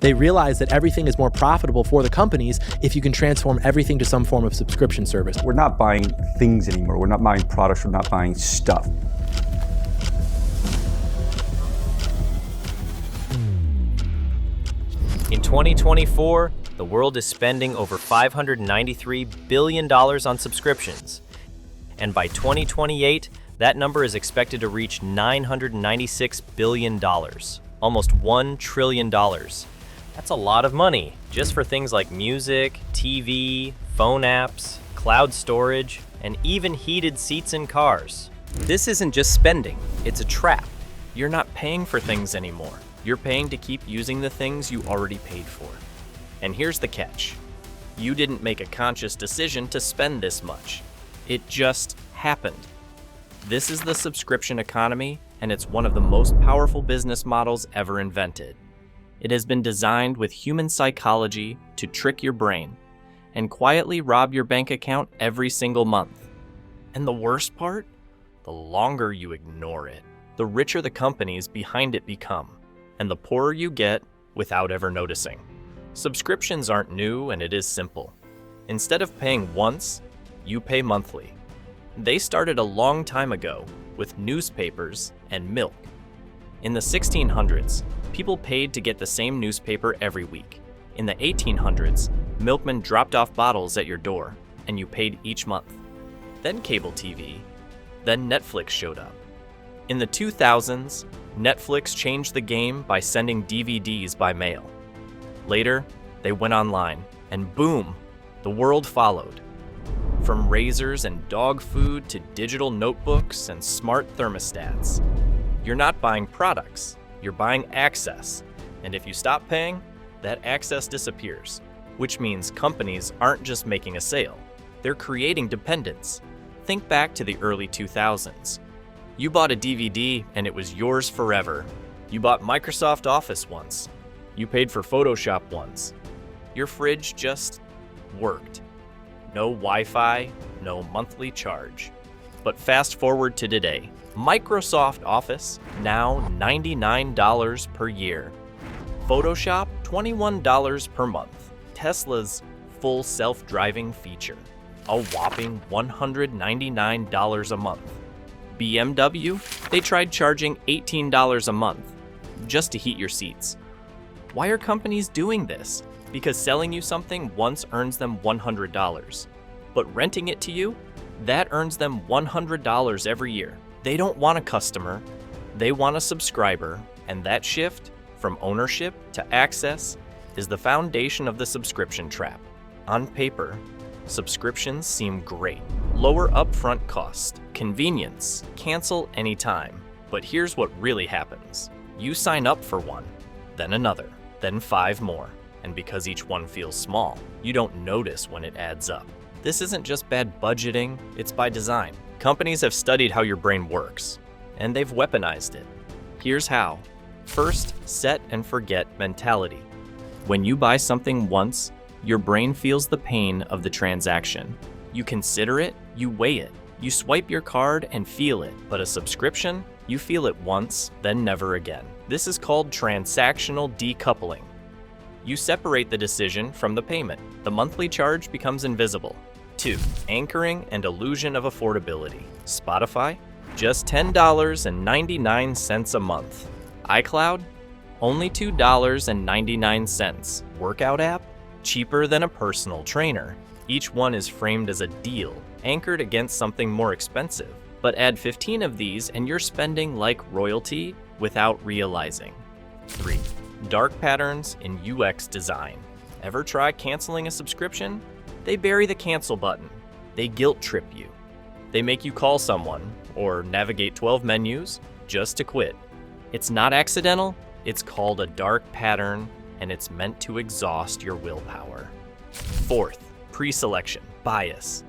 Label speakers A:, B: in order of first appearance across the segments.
A: They realize that everything is more profitable for the companies if you can transform everything to some form of subscription service.
B: We're not buying things anymore. We're not buying products. We're not buying stuff.
C: In 2024, the world is spending over $593 billion on subscriptions. And by 2028, that number is expected to reach $996 billion, almost $1 trillion. That's a lot of money, just for things like music, TV, phone apps, cloud storage, and even heated seats in cars. This isn't just spending, it's a trap. You're not paying for things anymore. You're paying to keep using the things you already paid for. And here's the catch. You didn't make a conscious decision to spend this much. It just happened. This is the subscription economy, and it's one of the most powerful business models ever invented. It has been designed with human psychology to trick your brain and quietly rob your bank account every single month. And the worst part? The longer you ignore it, the richer the companies behind it become, and the poorer you get without ever noticing. Subscriptions aren't new, and it is simple. Instead of paying once, you pay monthly. They started a long time ago with newspapers and milk. In the 1600s, people paid to get the same newspaper every week. In the 1800s, milkmen dropped off bottles at your door, and you paid each month. Then cable TV. Then Netflix showed up. In the 2000s, Netflix changed the game by sending DVDs by mail. Later, they went online, and boom, the world followed. From razors and dog food to digital notebooks and smart thermostats. You're not buying products, you're buying access. And if you stop paying, that access disappears, which means companies aren't just making a sale, they're creating dependence. Think back to the early 2000s. You bought a DVD and it was yours forever. You bought Microsoft Office once. You paid for Photoshop once. Your fridge just worked. No Wi-Fi, no monthly charge. But fast forward to today. Microsoft Office, now $99 per year. Photoshop, $21 per month. Tesla's full self-driving feature, a whopping $199 a month. BMW, they tried charging $18 a month just to heat your seats. Why are companies doing this? Because selling you something once earns them $100. But renting it to you, that earns them $100 every year. They don't want a customer, they want a subscriber, and that shift from ownership to access is the foundation of the subscription trap. On paper, subscriptions seem great. Lower upfront cost, convenience, cancel anytime. But here's what really happens. You sign up for one, then another, then 5 more. And because each one feels small, you don't notice when it adds up. This isn't just bad budgeting, it's by design. Companies have studied how your brain works, and they've weaponized it. Here's how. First, set and forget mentality. When you buy something once, your brain feels the pain of the transaction. You consider it, you weigh it, you swipe your card and feel it. But a subscription, you feel it once, then never again. This is called transactional decoupling. You separate the decision from the payment. The monthly charge becomes invisible. 2. Anchoring and illusion of affordability. Spotify, just $10.99 a month. iCloud, only $2.99. Workout app, cheaper than a personal trainer. Each one is framed as a deal, anchored against something more expensive. But add 15 of these and you're spending like royalty without realizing. 3. Dark patterns in UX design. Ever try canceling a subscription? They bury the cancel button. They guilt trip you. They make you call someone or navigate 12 menus just to quit. It's not accidental, it's called a dark pattern, and it's meant to exhaust your willpower. 4th, pre-selection bias.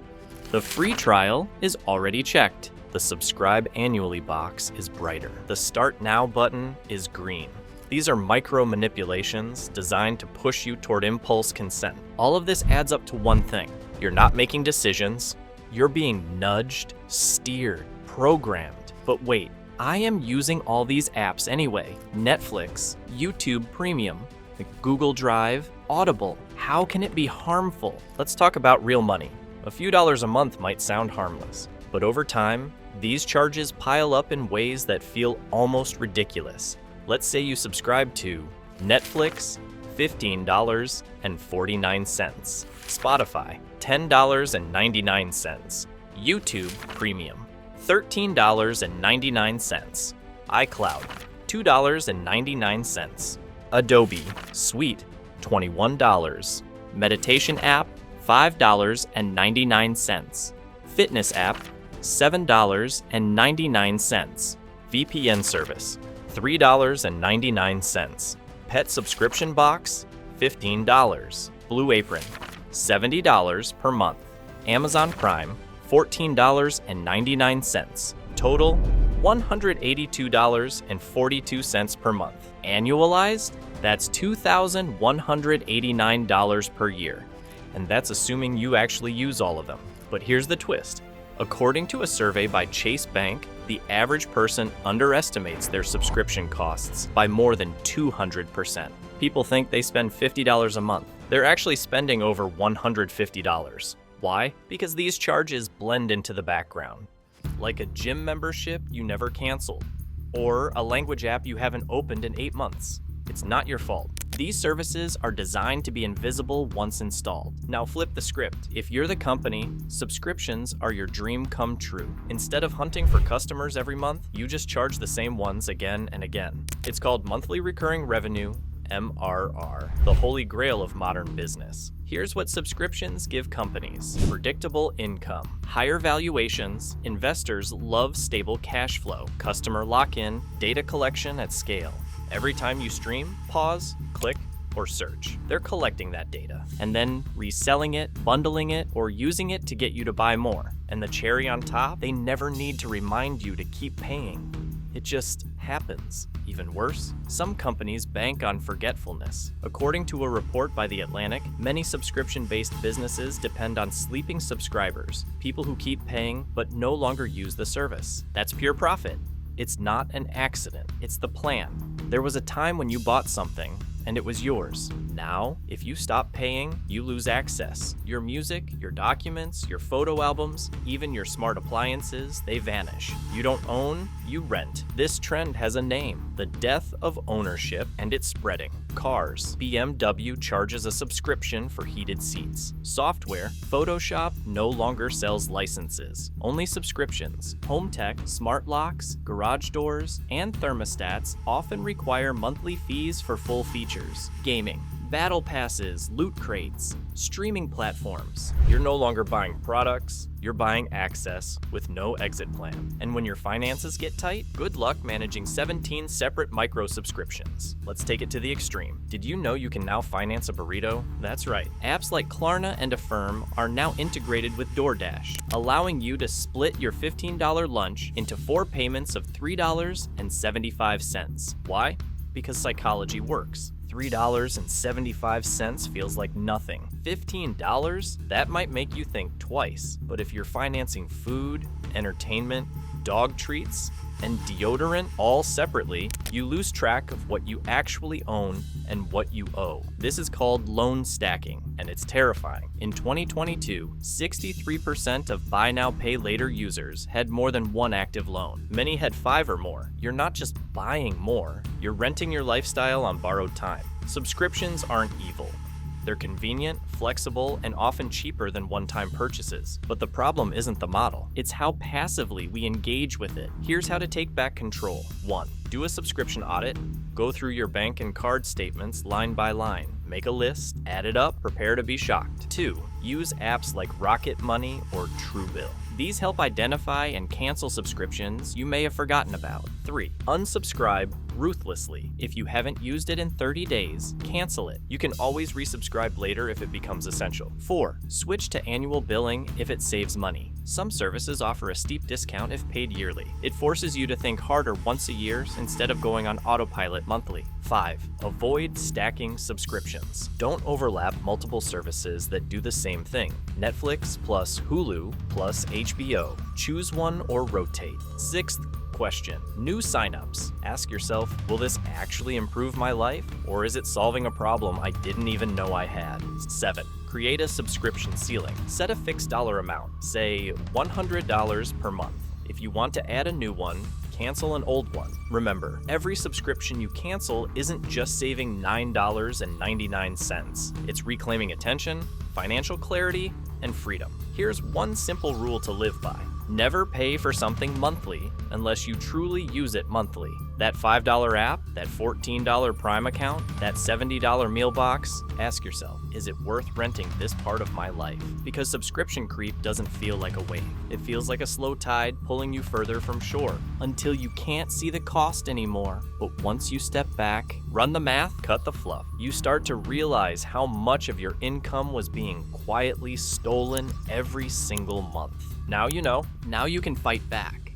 C: The free trial is already checked. The subscribe annually box is brighter. The start now button is green. These are micro manipulations designed to push you toward impulse consent. All of this adds up to one thing. You're not making decisions. You're being nudged, steered, programmed. But wait, I am using all these apps anyway. Netflix, YouTube Premium, Like Google Drive, Audible. How can it be harmful? Let's talk about real money. A few dollars a month might sound harmless, but over time, these charges pile up in ways that feel almost ridiculous. Let's say you subscribe to Netflix, $15.49, Spotify, $10.99, YouTube Premium, $13.99, iCloud, $2.99, Adobe Suite, $21, Meditation app, $5.99, Fitness app, $7.99, VPN service, $3.99, Pet subscription box, $15, Blue Apron, $70 per month, Amazon Prime, $14.99, total $182.42 per month. Annualized, that's $2,189 per year. And that's assuming you actually use all of them. But here's the twist. According to a survey by Chase Bank, the average person underestimates their subscription costs by more than 200%. People think they spend $50 a month. They're actually spending over $150. Why? Because these charges blend into the background. Like a gym membership you never canceled, or a language app you haven't opened in 8 months. It's not your fault. These services are designed to be invisible once installed. Now flip the script. If you're the company, subscriptions are your dream come true. Instead of hunting for customers every month, you just charge the same ones again and again. It's called monthly recurring revenue, MRR, the holy grail of modern business. Here's what subscriptions give companies: predictable income, higher valuations, investors love stable cash flow, customer lock-in, data collection at scale. Every time you stream, pause, click, or search, they're collecting that data and then reselling it, bundling it, or using it to get you to buy more. And the cherry on top, they never need to remind you to keep paying. It just happens. Even worse, some companies bank on forgetfulness. According to a report by The Atlantic, many subscription-based businesses depend on sleeping subscribers, people who keep paying but no longer use the service. That's pure profit. It's not an accident, it's the plan. There was a time when you bought something and it was yours. Now, if you stop paying, you lose access. Your music, your documents, your photo albums, even your smart appliances, they vanish. You don't own, you rent. This trend has a name: the death of ownership, and it's spreading. Cars. BMW charges a subscription for heated seats. Software. Photoshop no longer sells licenses, only subscriptions. Home tech, smart locks, garage doors, and thermostats often require monthly fees for full features. Gaming. Battle passes, loot crates, streaming platforms. You're no longer buying products, you're buying access with no exit plan. And when your finances get tight, good luck managing 17 separate micro subscriptions. Let's take it to the extreme. Did you know you can now finance a burrito? That's right. Apps like Klarna and Affirm are now integrated with DoorDash, allowing you to split your $15 lunch into 4 payments of $3.75. Why? Because psychology works. $3.75 feels like nothing. $15? That might make you think twice. But if you're financing food, entertainment, dog treats, and deodorant all separately, you lose track of what you actually own and what you owe. This is called loan stacking, and it's terrifying. In 2022, 63% of Buy Now Pay Later users had more than one active loan. Many had 5 or more. You're not just buying more, you're renting your lifestyle on borrowed time. Subscriptions aren't evil. They're convenient, flexible, and often cheaper than one-time purchases. But the problem isn't the model. It's how passively we engage with it. Here's how to take back control. 1. Do a subscription audit. Go through your bank and card statements line by line. Make a list, add it up, prepare to be shocked. 2. Use apps like Rocket Money or Truebill. These help identify and cancel subscriptions you may have forgotten about. 3. Unsubscribe ruthlessly. If you haven't used it in 30 days, cancel it. You can always resubscribe later if it becomes essential. 4. Switch to annual billing if it saves money. Some services offer a steep discount if paid yearly. It forces you to think harder once a year instead of going on autopilot monthly. 5. Avoid stacking subscriptions. Don't overlap multiple services that do the same thing. Netflix plus Hulu plus HBO. Choose one or rotate. 6th, question. New signups. Ask yourself, will this actually improve my life? Or is it solving a problem I didn't even know I had? 7. Create a subscription ceiling. Set a fixed dollar amount, say $100 per month. If you want to add a new one, cancel an old one. Remember, every subscription you cancel isn't just saving $9.99. It's reclaiming attention, financial clarity, and freedom. Here's one simple rule to live by. Never pay for something monthly unless you truly use it monthly. That $5 app, that $14 Prime account, that $70 meal box, ask yourself, is it worth renting this part of my life? Because subscription creep doesn't feel like a wave. It feels like a slow tide pulling you further from shore until you can't see the cost anymore. But once you step back, run the math, cut the fluff, you start to realize how much of your income was being quietly stolen every single month. Now you know, now you can fight back.